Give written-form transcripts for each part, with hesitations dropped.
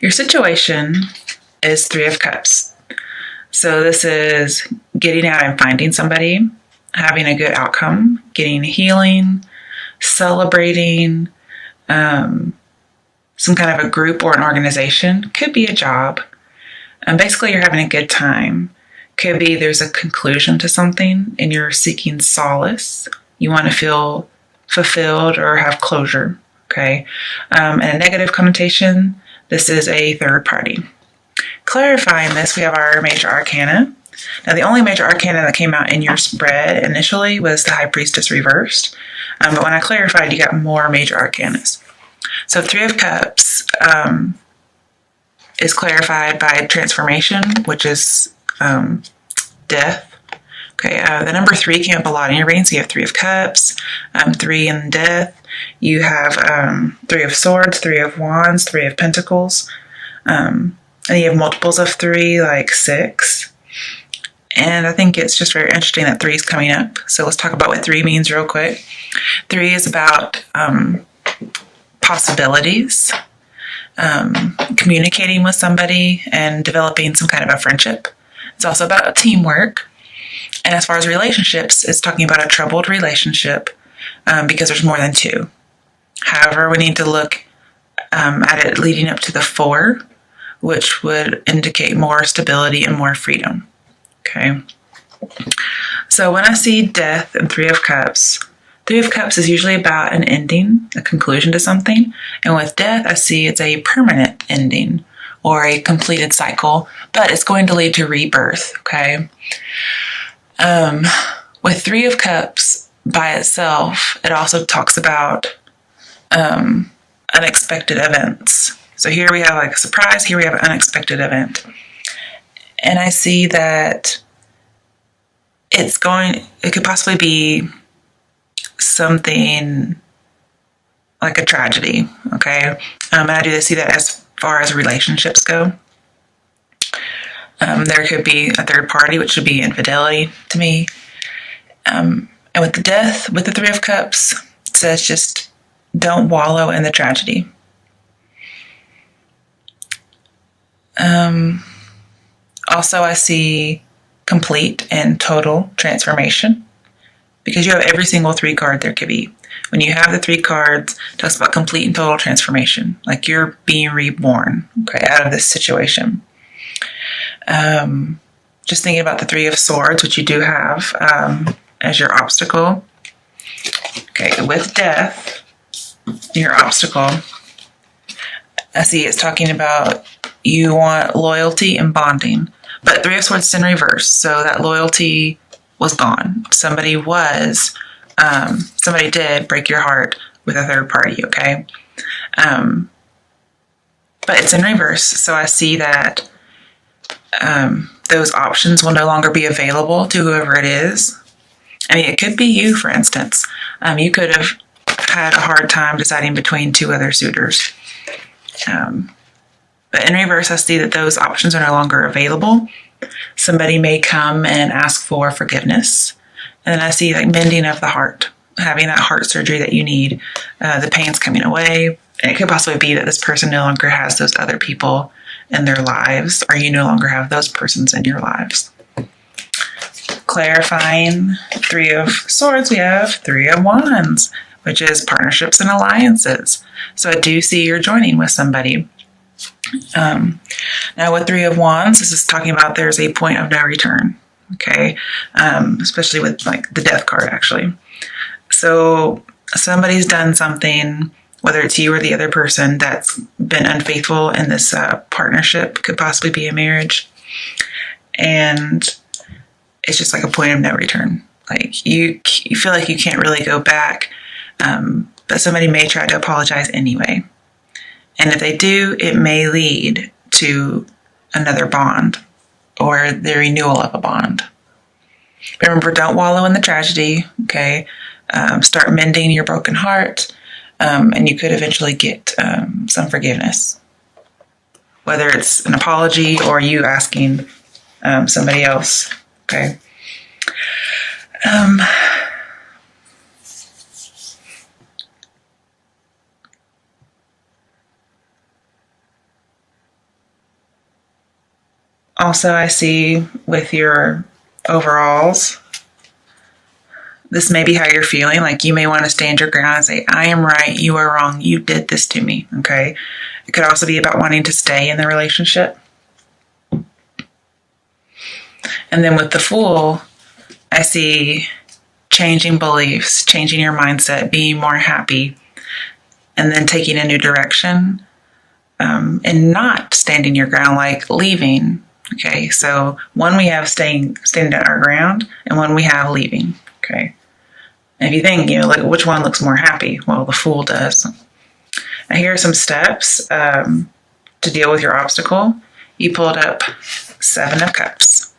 Your situation is Three of Cups. So this is getting out and finding somebody, having a good outcome, getting healing, celebrating, some kind of a group or an organization. Could be a job. Basically, you're having a good time. Could be there's a conclusion to something and you're seeking solace. You want to feel fulfilled or have closure. Okay. And a negative connotation, this is a third party. Clarifying this, we have our major arcana. Now, the only major arcana that came out in your spread initially was the High Priestess reversed. But when I clarified, you got more major arcanas. So Three of Cups is clarified by transformation, which is death. Okay, the number 3 came up a lot in your reading. So you have Three of Cups, 3 in death. You have 3 of Swords, 3 of Wands, 3 of Pentacles. And you have multiples of 3, like 6. And I think it's just very interesting that 3 is coming up. So let's talk about what 3 means real quick. 3 is about possibilities, communicating with somebody and developing some kind of a friendship. It's also about teamwork. And as far as relationships, it's talking about a troubled relationship because there's more than 2. However, we need to look at it leading up to the 4, which would indicate more stability and more freedom. Okay. So when I see death and 3 of Cups, 3 of Cups is usually about an ending, a conclusion to something. And with death, I see it's a permanent ending or a completed cycle, but it's going to lead to rebirth. Okay. With 3 of Cups by itself, it also talks about unexpected events. So here we have like a surprise, here we have an unexpected event. And I see that it could possibly be something like a tragedy, okay? And I do see that as far as relationships go. There could be a third party, which would be infidelity to me. And with the death, with the 3 of Cups, it says just don't wallow in the tragedy. Also, I see complete and total transformation because you have every single 3 card there could be. When you have the 3 cards, it talks about complete and total transformation, like you're being reborn, okay, out of this situation. Just thinking about the 3 of Swords, which you do have as your obstacle. Okay, with death, your obstacle, I see it's talking about you want loyalty and bonding. But 3 of Swords is in reverse, so that loyalty was gone. Somebody did break your heart with a third party, okay? But it's in reverse, so I see that those options will no longer be available to whoever it is. I mean, it could be you, for instance. You could have had a hard time deciding between 2 other suitors. But in reverse, I see that those options are no longer available. Somebody may come and ask for forgiveness. And then I see like mending of the heart, having that heart surgery that you need. The pain's coming away. And it could possibly be that this person no longer has those other people in their lives, or you no longer have those persons in your lives. Clarifying 3 of Swords, we have 3 of Wands, which is partnerships and alliances. So I do see you're joining with somebody. Now with 3 of Wands, this is talking about there's a point of no return, okay? Especially with like the death card, actually. So somebody's done something, whether it's you or the other person, that's been unfaithful in this partnership, could possibly be a marriage. And it's just like a point of no return. Like you feel like you can't really go back, but somebody may try to apologize anyway. And if they do, it may lead to another bond or the renewal of a bond. But remember, don't wallow in the tragedy, okay? Start mending your broken heart, and you could eventually get some forgiveness. Whether it's an apology or you asking somebody else, okay? Also, I see with your overalls, this may be how you're feeling. Like you may want to stand your ground and say, I am right, you are wrong, you did this to me, okay? It could also be about wanting to stay in the relationship. And then with the Fool, I see changing beliefs, changing your mindset, being more happy, and then taking a new direction, and not standing your ground, like leaving. Okay, so one we have standing our ground, and one we have leaving. Okay, and if you think, like which one looks more happy? Well, the Fool does. Now here are some steps to deal with your obstacle. You pulled up 7 of Cups.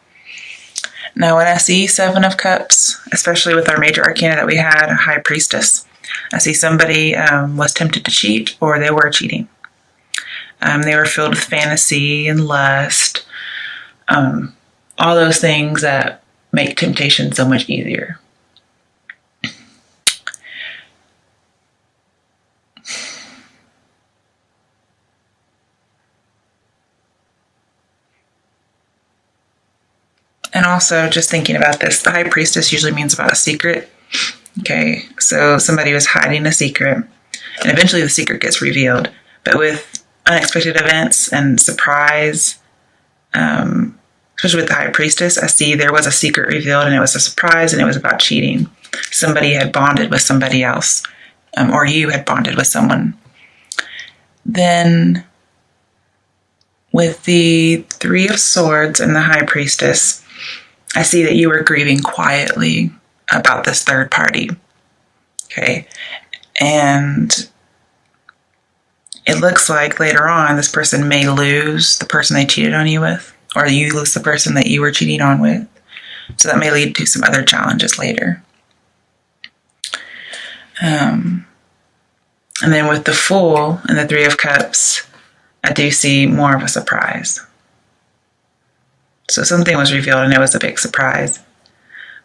Now, when I see 7 of Cups, especially with our major arcana that we had, a High Priestess, I see somebody was tempted to cheat, or they were cheating. They were filled with fantasy and lust, all those things that make temptation so much easier. And also, just thinking about this, the High Priestess usually means about a secret. Okay, so somebody was hiding a secret, and eventually the secret gets revealed. But with unexpected events and surprise, especially with the High Priestess, I see there was a secret revealed, and it was a surprise, and it was about cheating. Somebody had bonded with somebody else, or you had bonded with someone. Then, with the 3 of Swords and the High Priestess, I see that you were grieving quietly about this third party. Okay. And it looks like later on this person may lose the person they cheated on you with, or you lose the person that you were cheating on with. So that may lead to some other challenges later. And then with the Fool and the 3 of Cups, I do see more of a surprise. So something was revealed and it was a big surprise.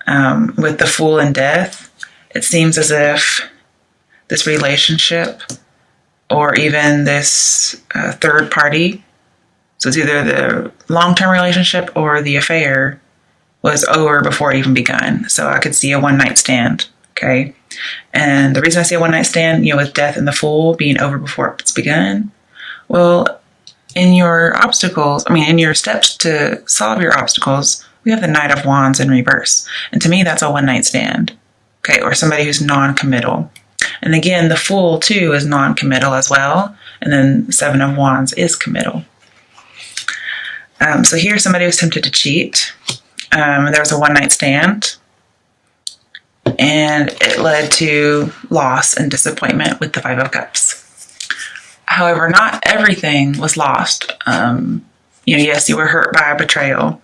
With the Fool and Death, it seems as if this relationship or even this third party, so it's either the long-term relationship or the affair, was over before it even begun. So I could see a one-night stand, okay? And the reason I see a one-night stand, with Death and the Fool being over before it's begun, well, in your steps to solve your obstacles, we have the Knight of Wands in reverse. And to me, that's a one-night stand, okay? Or somebody who's non-committal. And again, the Fool, too, is non-committal as well. And then 7 of Wands is committal. So here, somebody was tempted to cheat. There was a one-night stand. And it led to loss and disappointment with the 5 of Cups. However, not everything was lost. Yes, you were hurt by a betrayal.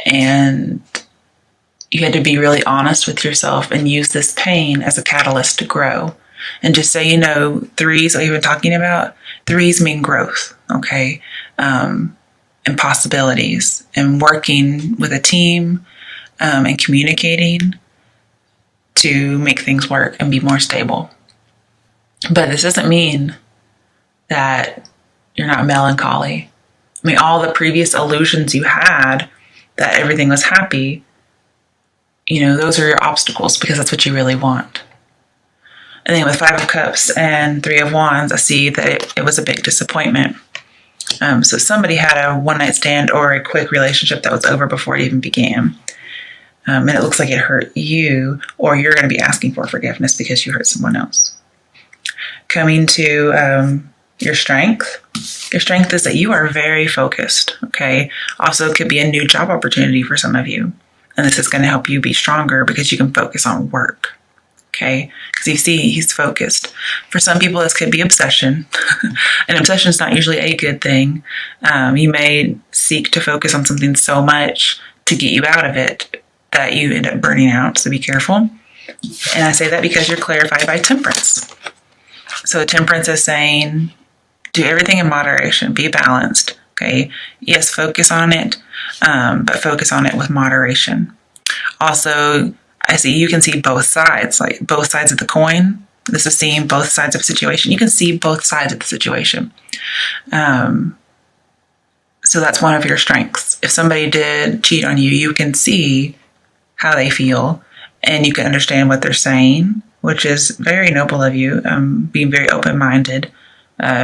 And you had to be really honest with yourself and use this pain as a catalyst to grow. And just so you know, 3s, what we've been talking about, 3s mean growth, okay? And possibilities. And working with a team and communicating to make things work and be more stable. But this doesn't mean that you're not melancholy. All the previous illusions you had that everything was happy, those are your obstacles because that's what you really want. And then with 5 of Cups and 3 of Wands, I see that it was a big disappointment. So somebody had a one-night stand or a quick relationship that was over before it even began. And it looks like it hurt you, or you're going to be asking for forgiveness because you hurt someone else. Coming to your strength. Your strength is that you are very focused, okay? Also, it could be a new job opportunity for some of you. And this is going to help you be stronger because you can focus on work, okay? Because you see, he's focused. For some people, this could be obsession. And obsession is not usually a good thing. You may seek to focus on something so much to get you out of it that you end up burning out, so be careful. And I say that because you're clarified by Temperance. So Temperance is saying, do everything in moderation, be balanced, okay? Yes, focus on it, but focus on it with moderation. Also, I see you can see both sides, like both sides of the coin. This is seeing both sides of a situation. You can see both sides of the situation. So that's one of your strengths. If somebody did cheat on you, you can see how they feel and you can understand what they're saying, which is very noble of you, being very open-minded,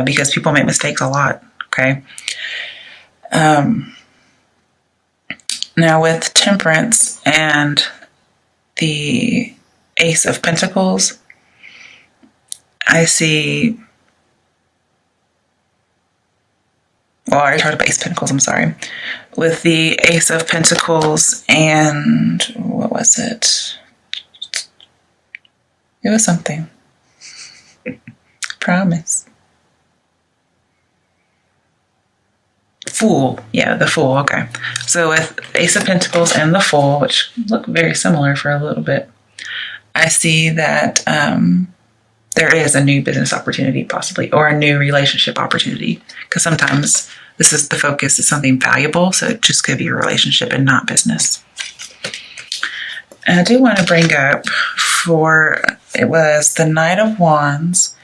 because people make mistakes a lot, okay? Now with Temperance and the Ace of Pentacles, I see... Well, I already talked about Ace of Pentacles, I'm sorry. With the Ace of Pentacles and... what was it? It was something. Promise. Fool. Yeah, the Fool. Okay. So with Ace of Pentacles and the Fool, which look very similar for a little bit, I see that there is a new business opportunity possibly, or a new relationship opportunity. Because sometimes this is the focus is something valuable, so it just could be a relationship and not business. And I do want to bring up it was the Knight of Wands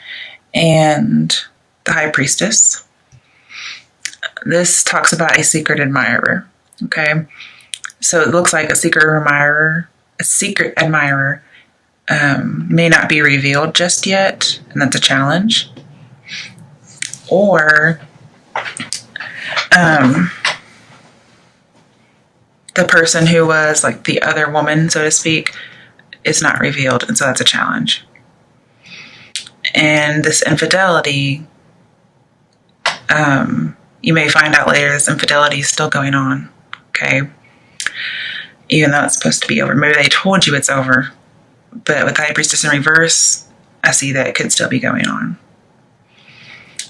and the High Priestess. This talks about a secret admirer, okay? So it looks like a secret admirer may not be revealed just yet, and that's a challenge. Or the person who was like the other woman, so to speak, is not revealed, and so that's a challenge. And this infidelity, you may find out later this infidelity is still going on, okay? Even though it's supposed to be over. Maybe they told you it's over, but with High Priestess in reverse, I see that it could still be going on.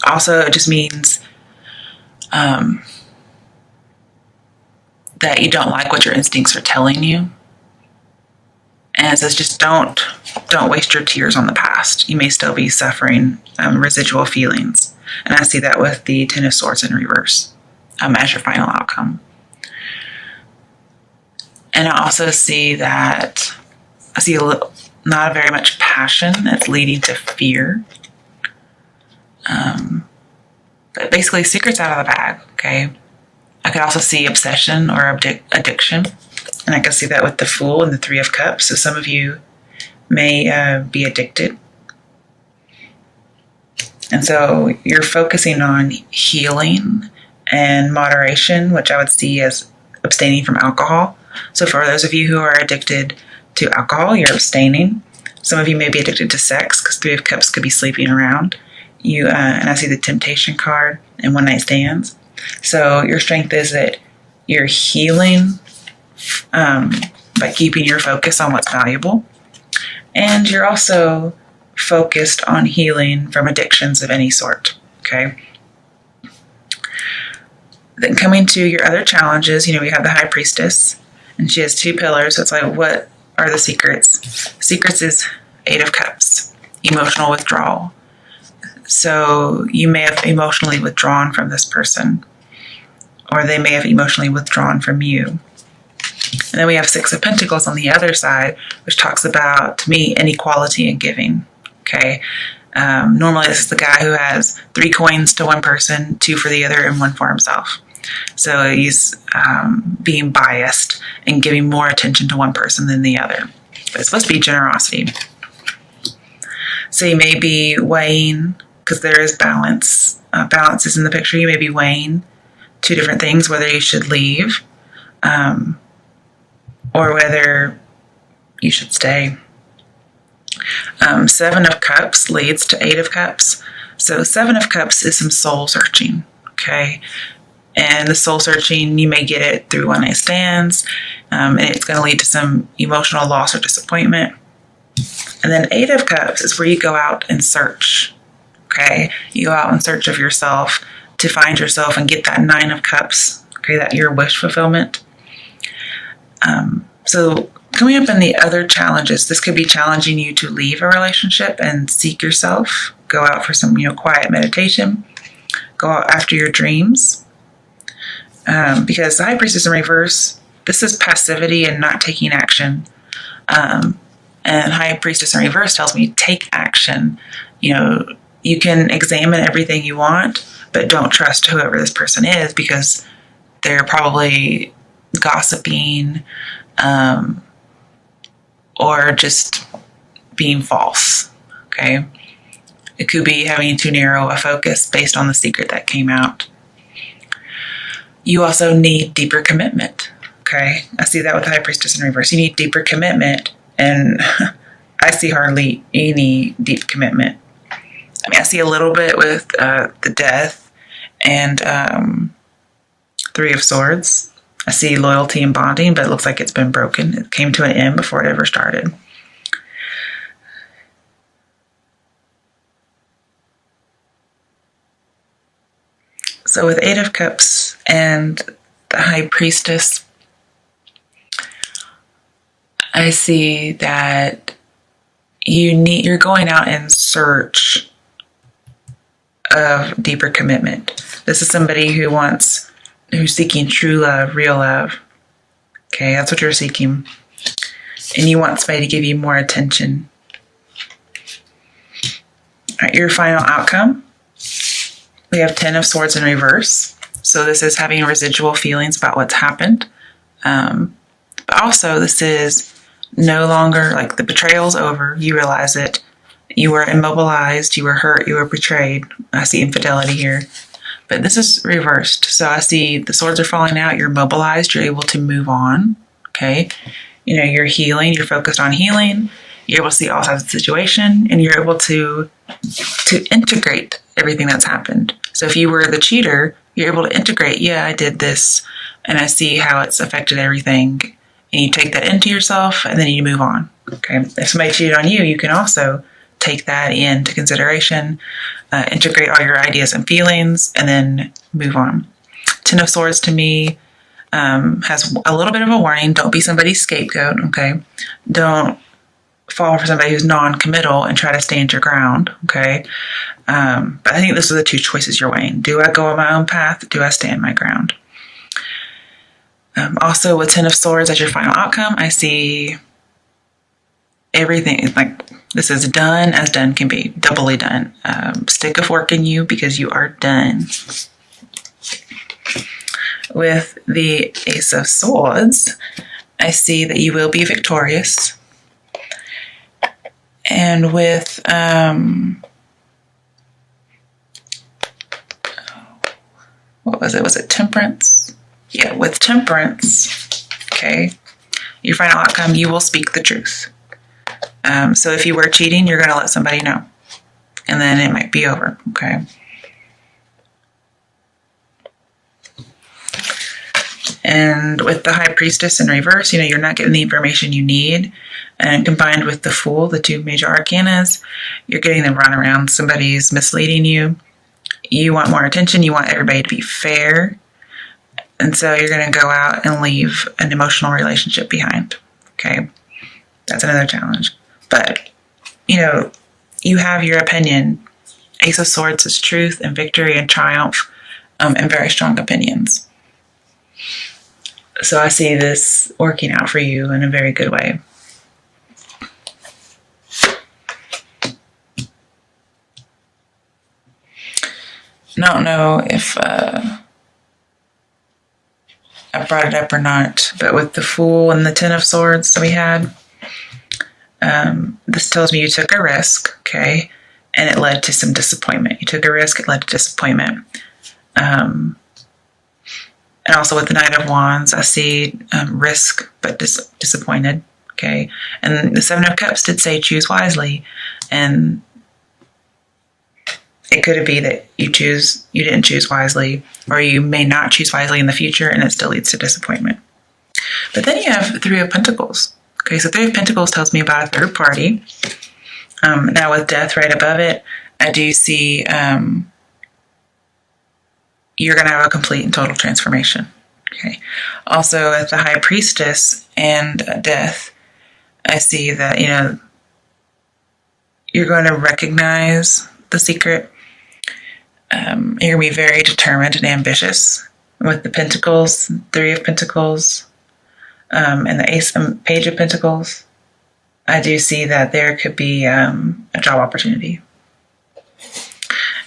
Also, it just means that you don't like what your instincts are telling you. And it says just don't waste your tears on the past. You may still be suffering residual feelings. And I see that with the Ten of Swords in reverse as your final outcome. And I also see that not very much passion that's leading to fear. But basically, secrets out of the bag, okay? I could also see obsession or addiction. And I can see that with the Fool and the Three of Cups. So some of you may be addicted. And so you're focusing on healing and moderation, which I would see as abstaining from alcohol. So for those of you who are addicted to alcohol, you're abstaining. Some of you may be addicted to sex, because Three of Cups could be sleeping around. And I see the Temptation card and one night stands. So your strength is that you're healing by keeping your focus on what's valuable. And you're also focused on healing from addictions of any sort, okay? Then coming to your other challenges, we have the High Priestess, and she has two pillars. So it's like, what are the secrets? Secrets is Eight of Cups, emotional withdrawal. So you may have emotionally withdrawn from this person, or they may have emotionally withdrawn from you. And then we have Six of Pentacles on the other side, which talks about, to me, inequality in giving. Okay. Normally this is the guy who has 3 coins to one person, 2 for the other, and 1 for himself. So he's being biased and giving more attention to one person than the other. But it's supposed to be generosity. So you may be weighing, because there is balance. Balance is in the picture. You may be weighing 2 different things, whether you should leave or whether you should stay. 7 of Cups leads to 8 of Cups. So 7 of Cups is some soul searching, okay? And the soul searching, you may get it through one night stands, and it's going to lead to some emotional loss or disappointment. And then 8 of Cups is where you go out and search, okay? You go out in search of yourself to find yourself and get that 9 of Cups, okay, that your wish fulfillment. So coming up in the other challenges, this could be challenging you to leave a relationship and seek yourself. Go out for some, quiet meditation. Go out after your dreams. Because the High Priestess in reverse, this is passivity and not taking action. And High Priestess in reverse tells me take action. You can examine everything you want, but don't trust whoever this person is, because they're probably gossiping, or just being false. Okay. It could be having too narrow a focus based on the secret that came out. You also need deeper commitment. Okay. I see that with the High Priestess in reverse. You need deeper commitment, and I see hardly any deep commitment. I mean, I see a little bit with the Death and Three of Swords. I see loyalty and bonding, but it looks like it's been broken. It came to an end before it ever started. So with Eight of Cups and the High Priestess, I see that you're going out in search of deeper commitment. This is somebody who's seeking true love, real love. Okay, that's what you're seeking. And you want somebody to give you more attention. All right, your final outcome. We have 10 of Swords in reverse. So this is having residual feelings about what's happened. But also this is no longer, like, the betrayal's over. You realize it. You were immobilized. You were hurt. You were betrayed. I see infidelity here. But this is reversed. So I see the swords are falling out. You're mobilized. You're able to move on. Okay. You're healing. You're focused on healing. You're able to see all sides of the situation, and you're able to integrate everything that's happened. So if you were the cheater, you're able to integrate, yeah, I did this, and I see how it's affected everything. And you take that into yourself, and then you move on. Okay. If somebody cheated on you, you can also take that into consideration, integrate all your ideas and feelings, and then move on. 10 of Swords to me has a little bit of a warning. Don't be somebody's scapegoat. Okay. Don't fall for somebody who's non-committal and try to stand your ground. Okay. But I think this are the two choices you're weighing. Do I go on my own path? Do I stand my ground? Also with 10 of Swords as your final outcome, I see everything, like, this is done as done can be, doubly done. Stick a fork in you because you are done. With the Ace of Swords, I see that you will be victorious. And with what was it? Was it Temperance? Yeah, with Temperance, okay, your final outcome, you will speak the truth. So if you were cheating, you're going to let somebody know, and then it might be over. Okay. And with the High Priestess in reverse, you're not getting the information you need. And combined with the Fool, the two major arcanas, you're getting the runaround. Somebody's misleading you. You want more attention. You want everybody to be fair. And so you're going to go out and leave an emotional relationship behind. Okay. That's another challenge. But, you have your opinion. Ace of Swords is truth and victory and triumph, and very strong opinions. So I see this working out for you in a very good way. I don't know if I brought it up or not, but with the Fool and the 10 of Swords that we had, this tells me you took a risk, okay, and it led to some disappointment. You took a risk, it led to disappointment. And also with the Knight of Wands, I see risk, but disappointed, okay. And the Seven of Cups did say choose wisely, and it could be that you didn't choose wisely, or you may not choose wisely in the future, and it still leads to disappointment. But then you have the Three of Pentacles. Okay, so Three of Pentacles tells me about a third party. Now with Death right above it, I do see you're going to have a complete and total transformation. Okay. Also at the High Priestess and Death, I see that, you're going to recognize the secret. You're going to be very determined and ambitious. With the Pentacles, Three of Pentacles, and the Ace and Page of Pentacles, I do see that there could be a job opportunity.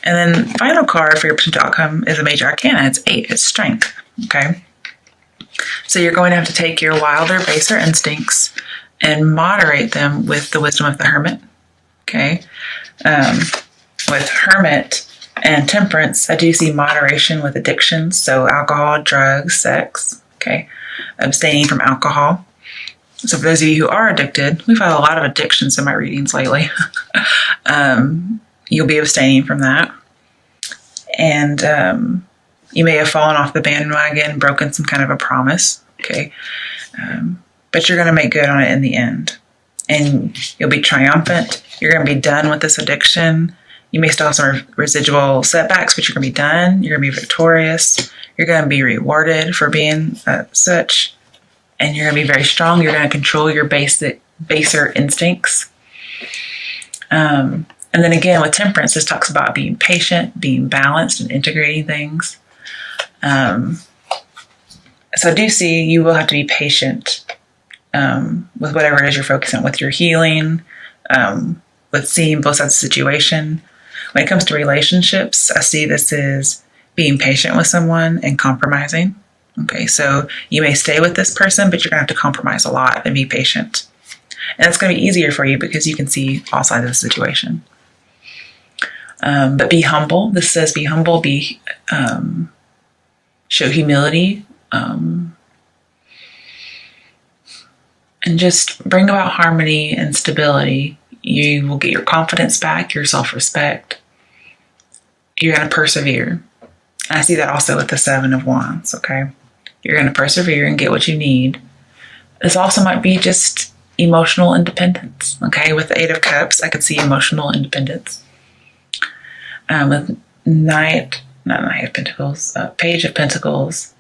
And then final card for your potential outcome is a major arcana. It's 8. It's strength. Okay. So you're going to have to take your wilder, baser instincts and moderate them with the wisdom of the hermit. Okay. With hermit and temperance, I do see moderation with addictions. So alcohol, drugs, sex. Okay. Abstaining from alcohol. So for those of you who are addicted, we've had a lot of addictions in my readings lately. You'll be abstaining from that. And you may have fallen off the bandwagon, broken some kind of a promise. Okay. But you're going to make good on it in the end. And you'll be triumphant. You're going to be done with this addiction. You may still have some residual setbacks, but you're going to be done. You're going to be victorious. You're going to be rewarded for being such. And you're going to be very strong. You're going to control your baser instincts. And then again, with temperance, this talks about being patient, being balanced, and integrating things. So I do see you will have to be patient with whatever it is you're focusing on, with your healing, with seeing both sides of the situation. When it comes to relationships, I see this as being patient with someone and compromising. Okay, so you may stay with this person, but you're going to have to compromise a lot and be patient. And it's going to be easier for you because you can see all sides of the situation. But be humble. This says be humble, show humility, and just bring about harmony and stability. You will get your confidence back, your self-respect. You're going to persevere. And I see that also with the 7 of Wands, okay? You're going to persevere and get what you need. This also might be just emotional independence, okay? With the 8 of Cups, I could see emotional independence. With Page of Pentacles,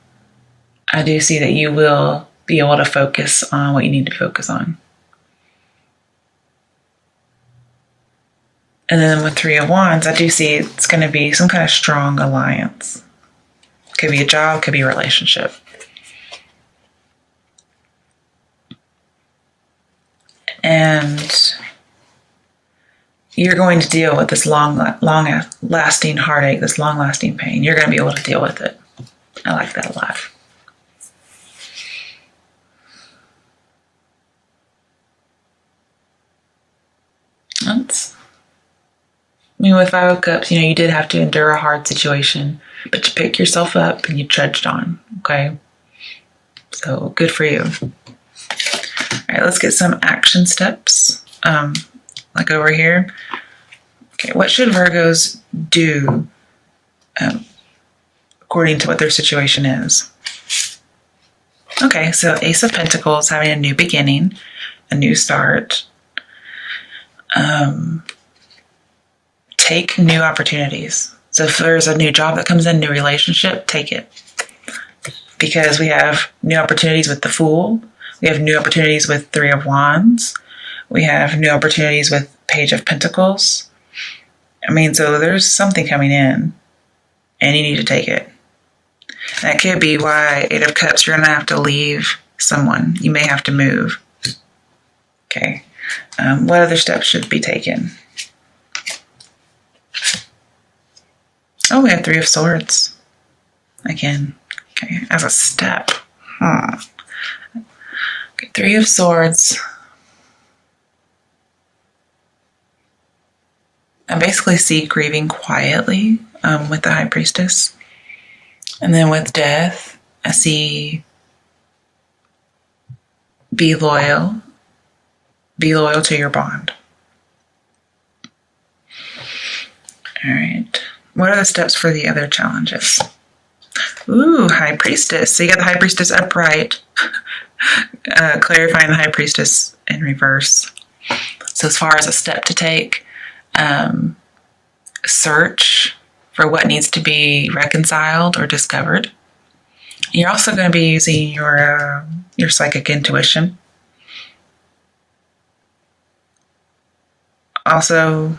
I do see that you will be able to focus on what you need to focus on. And then with 3 of Wands, I do see it's going to be some kind of strong alliance. Could be a job, could be a relationship. And you're going to deal with this long-lasting heartache, this long-lasting pain. You're going to be able to deal with it. I like that a lot. With 5 of Cups, you did have to endure a hard situation, but you picked yourself up and you trudged on, okay? So good for you. All right, let's get some action steps, like over here. Okay, what should Virgos do according to what their situation is? Okay, so Ace of Pentacles, having a new beginning, a new start. Take new opportunities. So if there's a new job that comes in, new relationship, take it. Because we have new opportunities with the Fool. We have new opportunities with 3 of Wands. We have new opportunities with Page of Pentacles. So there's something coming in and you need to take it. That could be why 8 of Cups, you're going to have to leave someone. You may have to move. Okay. What other steps should be taken? Oh, we have 3 of Swords. Again. Okay, as a step. Okay, 3 of Swords. I basically see grieving quietly with the High Priestess. And then with Death, I see be loyal. Be loyal to your bond. All right. What are the steps for the other challenges? Ooh, High Priestess. So you got the High Priestess upright. Clarifying the High Priestess in reverse. So as far as a step to take, search for what needs to be reconciled or discovered. You're also going to be using your psychic intuition. Also,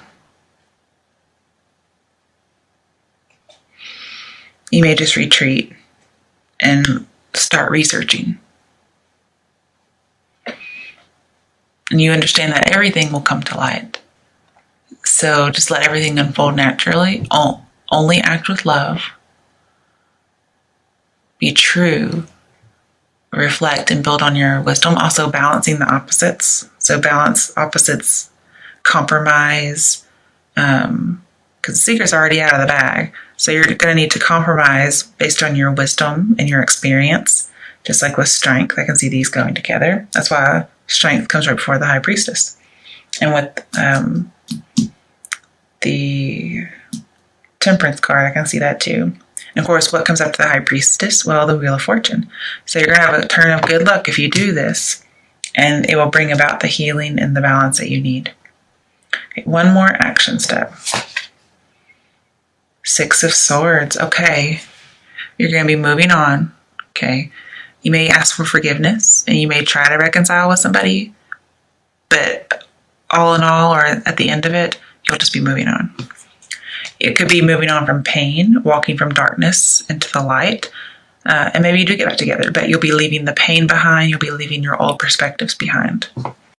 you may just retreat and start researching. And you understand that everything will come to light. So just let everything unfold naturally. Only act with love. be true, reflect, and build on your wisdom. Also balancing the opposites. So balance opposites, compromise, because the secret's already out of the bag. So you're going to need to compromise based on your wisdom and your experience. Just like with strength, I can see these going together. That's why strength comes right before the high priestess. And with the temperance card, I can see that too. And of course, what comes after the high priestess? Well, the wheel of fortune. So you're going to have a turn of good luck if you do this, and it will bring about the healing and the balance that you need. Okay, one more action step. 6 of Swords. Okay, you're going to be moving on. Okay, you may ask for forgiveness, and you may try to reconcile with somebody, but all in all, or at the end of it, you'll just be moving on. It could be moving on from pain, walking from darkness into the light, and maybe you do get back together, but you'll be leaving the pain behind. You'll be leaving your old perspectives behind.